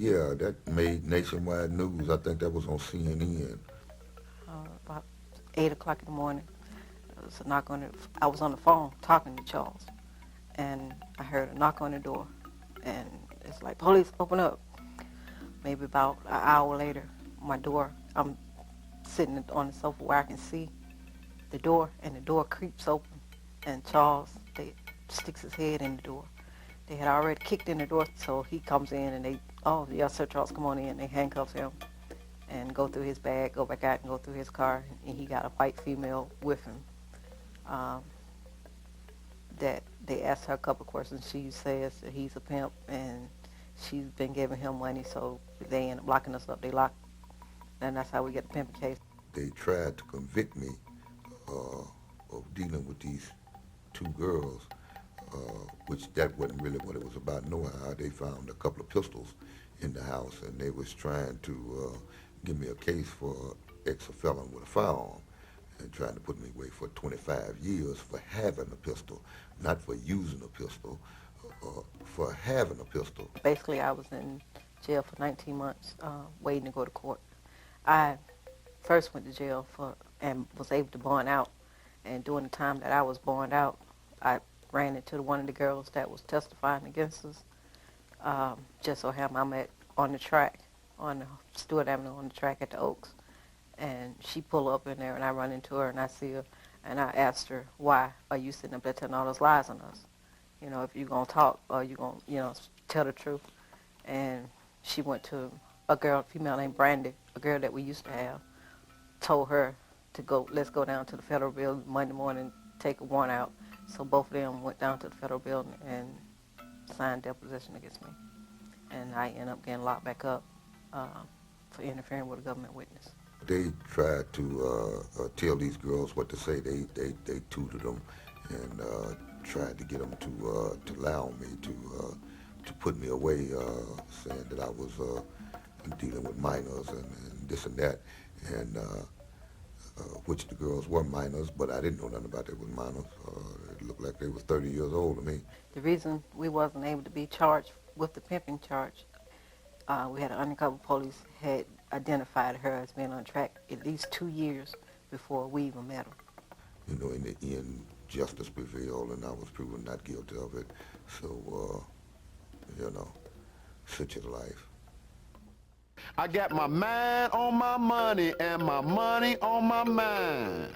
Yeah, that made nationwide news. I think that was on CNN. About 8 o'clock in the morning. It was a knock on the, I was on the phone talking to Charles, and I heard a knock on the door, and it's like, police, open up. Maybe about an hour later, my door, I'm sitting on the sofa where I can see the door, and the door creeps open, and Charles, they sticks his head in the door. They had already kicked in the door, so he comes in, and they, oh, yes, sir, Charles, come on in. They handcuff him and go through his bag, go back out and go through his car, and he got a white female with him. Um, that they asked her a couple of questions. She says that he's a pimp, and she's been giving him money, so they end up locking us up. They lock, and that's how we get the pimping case. They tried to convict me uh, of dealing with these two girls, which that wasn't really what it was about. Nohow, they found a couple of pistols in the house, and they was trying to give me a case for ex-felon with a firearm, and trying to put me away for 25 years for having a pistol, not for using a pistol, for having a pistol. Basically, I was in jail for 19 months, waiting to go to court. I first went to jail for and was able to bond out. And during the time that I was bond out, I ran into one of the girls that was testifying against us. Just so happened I met on the track, on the Stewart Avenue on the track at the Oaks. And she pulled up in there, and I run into her, and I see her, and I asked her, why are you sitting up there telling all those lies on us? You know, if you're going to talk, or you're going to, tell the truth. And she went to a girl, female named Brandy, a girl that we used to have, told her to go, let's go down to the federal building Monday morning, take a warrant out. So both of them went down to the federal building and signed deposition against me. And I ended up getting locked back up for interfering with a government witness. They tried to tell these girls what to say. They tutored them and tried to get them to allow me to put me away, saying that I was dealing with minors and this and that, and which the girls were minors, but I didn't know nothing about they were minors. It looked like they was 30 years old to me. The reason we wasn't able to be charged with the pimping charge, we had an undercover police had identified her as being on track at least 2 years before we even met her. You know, in the end, justice prevailed, and I was proven not guilty of it. So, such is life. I got my mind on my money and my money on my mind.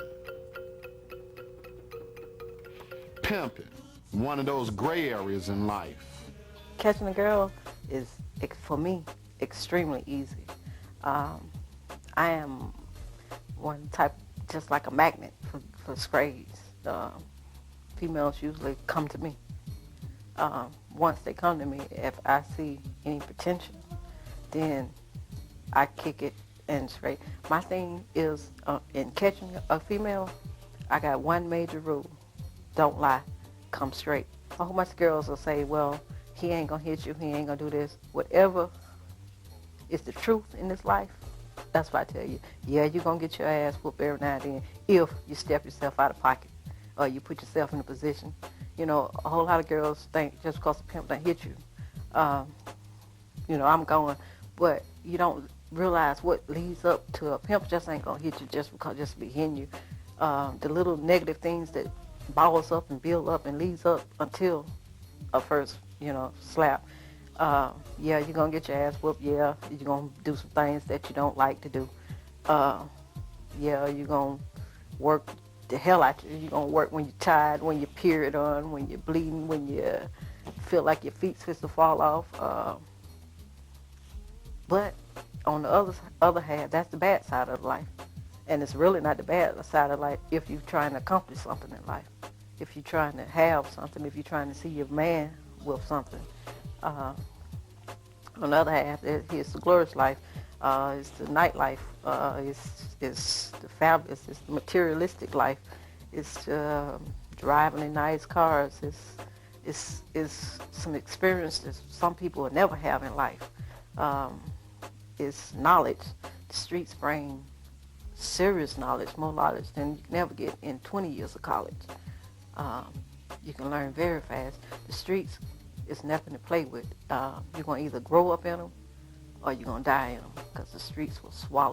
Pimping, one of those gray areas in life. Catching a girl is, for me, extremely easy. I am one type, just like a magnet for strays. Females usually come to me. Once they come to me, if I see any potential, then I kick it and straight. My thing is, in catching a female, I got one major rule. Don't lie. Come straight. A whole bunch of girls will say, well, he ain't gonna hit you, he ain't gonna do this. Whatever is the truth in this life, that's what I tell you. Yeah, you're gonna get your ass whooped every now and then if you step yourself out of pocket or you put yourself in a position. You know, a whole lot of girls think just because the pimp don't hit you, I'm going. But you don't realize what leads up to a pimp just ain't gonna hit you just because just be hitting you. The little negative things that balls up and build up and leads up until a first, slap. Yeah, you're gonna get your ass whooped. Yeah, you're gonna do some things that you don't like to do. Yeah, you're gonna work the hell out you. You're gonna work when you're tired, when your period on, when you're bleeding, when you feel like your feet's supposed to fall off. But on the other hand, that's the bad side of life. And it's really not the bad side of life if you're trying to accomplish something in life. If you're trying to have something, if you're trying to see your man with something. On the other hand, it's the glorious life. It's the nightlife. It's the fabulous. It's the materialistic life. It's driving in nice cars. It's some experience that some people will never have in life. It's knowledge. The streets bring serious knowledge, more knowledge than you can ever get in 20 years of college. You can learn very fast. The streets is nothing to play with. You're going to either grow up in them or you're going to die in them, because the streets will swallow